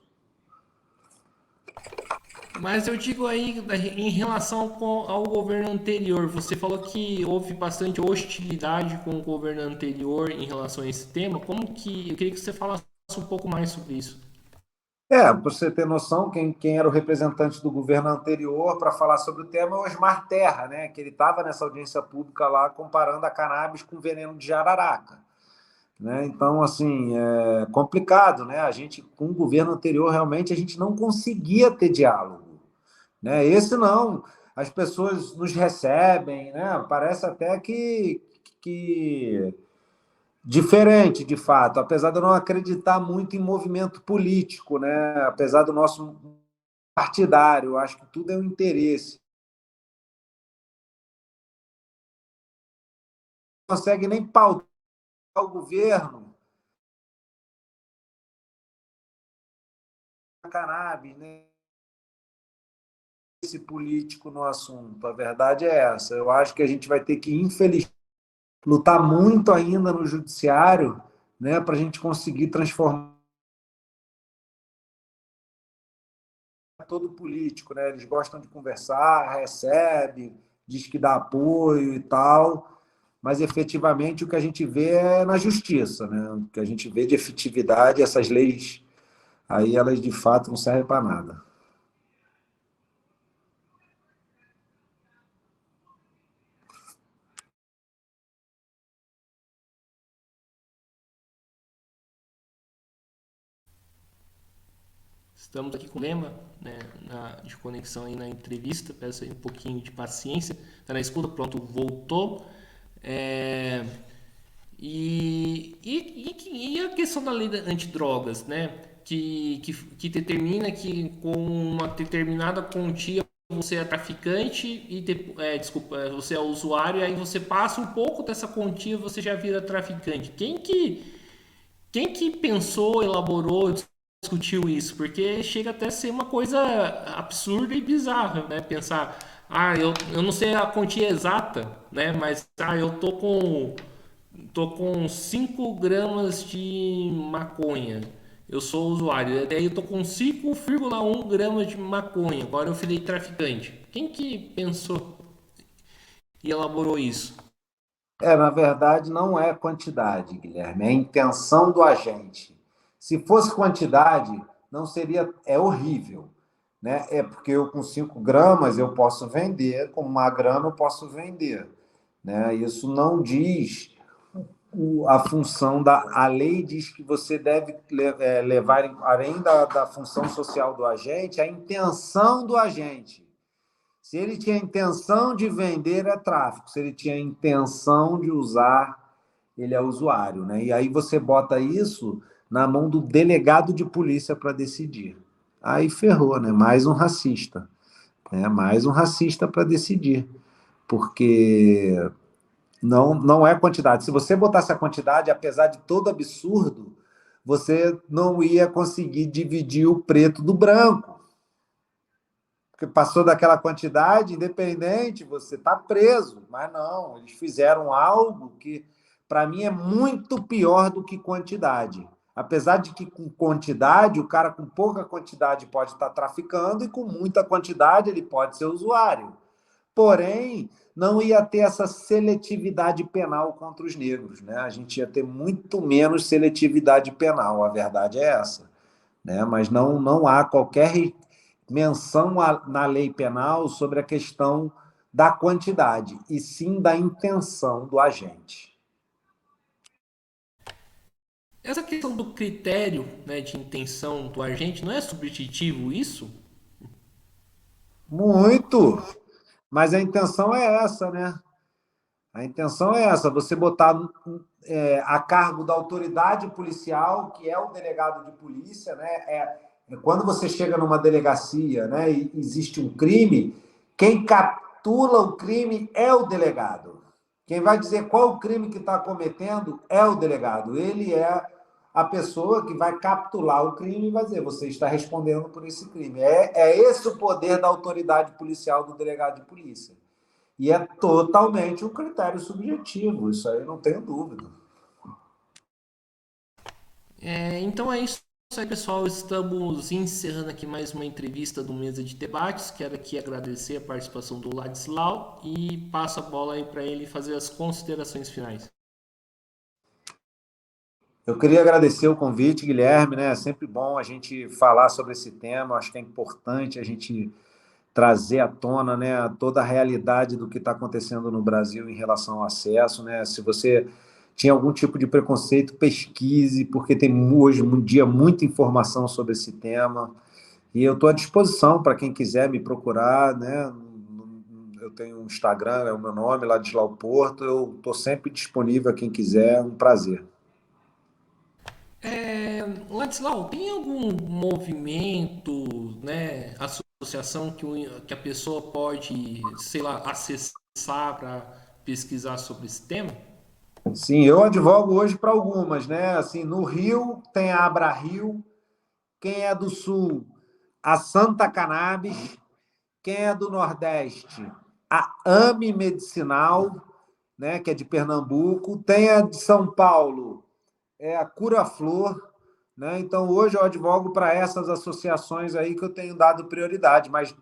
Mas eu digo aí, em relação ao governo anterior, você falou que houve bastante hostilidade com o governo anterior em relação a esse tema. Como que. Eu queria que você falasse um pouco mais sobre isso. Para você ter noção, quem era o representante do governo anterior para falar sobre o tema é o Osmar Terra, né? Que ele estava nessa audiência pública lá comparando a cannabis com veneno de jararaca. Né? Então, assim, é complicado, né? A gente, com o governo anterior, realmente a gente não conseguia ter diálogo. Né? Esse não, as pessoas nos recebem, né? Parece até que diferente, de fato, apesar de eu não acreditar muito em movimento político, né? Apesar do nosso partidário, eu acho que tudo é um interesse. Não consegue nem pautar o governo a cannabis, né? Esse político no assunto. A verdade é essa. Eu acho que a gente vai ter que, infelizmente, lutar muito ainda no judiciário, né, para a gente conseguir transformar todo político, né? Eles gostam de conversar, recebe, diz que dá apoio e tal, mas efetivamente o que a gente vê é na justiça, né? O que a gente vê de efetividade, essas leis aí, elas de fato não servem para nada. Estamos aqui com o lema, né, de conexão aí na entrevista. Peço aí um pouquinho de paciência. Está na escuta, pronto, voltou. É, e a questão da lei antidrogas, né? Que determina que com uma determinada quantia você é traficante e desculpa, você é usuário, e aí você passa um pouco dessa quantia, você já vira traficante. Quem que pensou, elaborou, discutiu isso? Porque chega até a ser uma coisa absurda e bizarra, né? Pensar, eu não sei a quantia exata, né? Mas eu tô com 5 gramas de maconha. Eu sou usuário. Daí eu tô com 5,1 gramas de maconha. Agora eu virei traficante. Quem que pensou e elaborou isso? Na verdade, não é quantidade, Guilherme, é a intenção do agente. Se fosse quantidade, não seria, é horrível, né? É porque eu com 5 gramas eu posso vender, com 1 grama eu posso vender, né? Isso não diz a função da a lei diz que você deve levar, além da função social do agente, a intenção do agente. Se ele tinha intenção de vender, é tráfico. Se ele tinha intenção de usar, ele é usuário, né? E aí você bota isso na mão do delegado de polícia para decidir. Aí ferrou, né? Mais um racista, né? Mais um racista para decidir, porque não é quantidade. Se você botasse a quantidade, apesar de todo absurdo, você não ia conseguir dividir o preto do branco. Porque passou daquela quantidade, independente, você está preso. Mas não, eles fizeram algo que, para mim, é muito pior do que quantidade. Apesar de que com quantidade, o cara com pouca quantidade pode estar traficando e com muita quantidade ele pode ser usuário. Porém, não ia ter essa seletividade penal contra os negros, né? A gente ia ter muito menos seletividade penal, a verdade é essa, né? Mas não há qualquer menção na lei penal sobre a questão da quantidade, e sim da intenção do agente. Essa questão do critério, né, de intenção do agente, não é subjetivo isso? Muito, mas a intenção é essa, né? A intenção é essa, você botar a cargo da autoridade policial, que é o delegado de polícia, né? Quando você chega numa delegacia, né, e existe um crime, quem captura o crime é o delegado. Quem vai dizer qual o crime que está cometendo é o delegado. Ele é a pessoa que vai capturar o crime e vai dizer, você está respondendo por esse crime. É esse o poder da autoridade policial do delegado de polícia. E é totalmente um critério subjetivo, isso aí não tenho dúvida. Então é isso aí, pessoal. Estamos encerrando aqui mais uma entrevista do Mesa de Debates. Quero aqui agradecer a participação do Ladislau e passo a bola aí para ele fazer as considerações finais. Eu queria agradecer o convite, Guilherme, né? É sempre bom a gente falar sobre esse tema, acho que é importante a gente trazer à tona, né, toda a realidade do que está acontecendo no Brasil em relação ao acesso, né? Se você tinha algum tipo de preconceito, pesquise, porque tem hoje um dia muita informação sobre esse tema. E eu estou à disposição para quem quiser me procurar, né? Eu tenho um Instagram, é o meu nome, Ladislau Porto. Eu estou sempre disponível a quem quiser, é um prazer. Ladislau, tem algum movimento, né, associação que a pessoa pode, sei lá, acessar para pesquisar sobre esse tema? Sim, eu advogo hoje para algumas, né? Assim, no Rio tem a Abra Rio, quem é do Sul, a Santa Cannabis, quem é do Nordeste, a AME Medicinal, né, que é de Pernambuco, tem a de São Paulo, é a Cura Flor, né? Então hoje eu advogo para essas associações aí que eu tenho dado prioridade, mas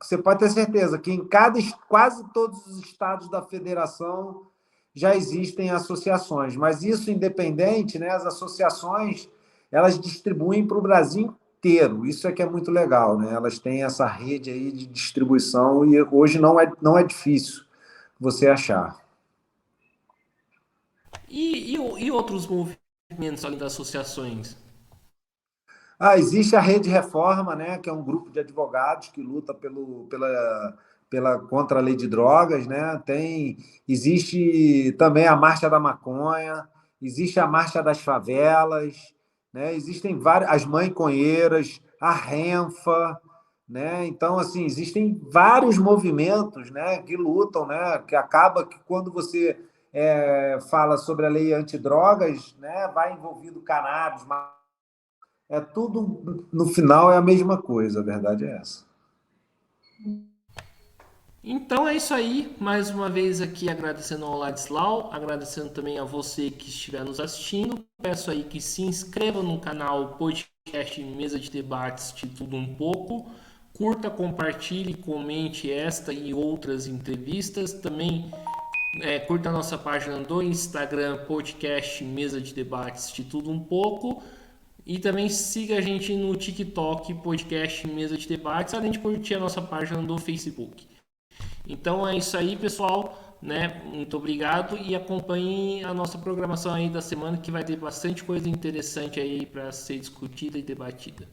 você pode ter certeza que em quase todos os estados da federação já existem associações, mas isso independente, né? As associações elas distribuem para o Brasil inteiro. Isso é que é muito legal, né? Elas têm essa rede aí de distribuição e hoje não é difícil você achar. E outros movimentos além das associações? Existe a Rede Reforma, né, que é um grupo de advogados que luta contra a lei de drogas, né? Existe também a Marcha da Maconha, existe a Marcha das Favelas, né? Existem várias, as Mãe-Conheiras, a Renfa, né? Então, assim, existem vários movimentos, né, que lutam, né? Que acaba que quando você fala sobre a lei antidrogas, né, vai envolvido cannabis, é tudo, no final é a mesma coisa, a verdade é essa. Então é isso aí, mais uma vez aqui agradecendo ao Ladislau, agradecendo também a você que estiver nos assistindo. Peço aí que se inscreva no canal Podcast Mesa de Debates de Tudo Um Pouco. Curta, compartilhe, comente esta e outras entrevistas. Também curta a nossa página do Instagram, Podcast Mesa de Debates de Tudo Um Pouco. E também siga a gente no TikTok, podcast Mesa de Debates, além de curtir a nossa página do Facebook. Então é isso aí, pessoal, né? Muito obrigado e acompanhe a nossa programação aí da semana, que vai ter bastante coisa interessante aí para ser discutida e debatida.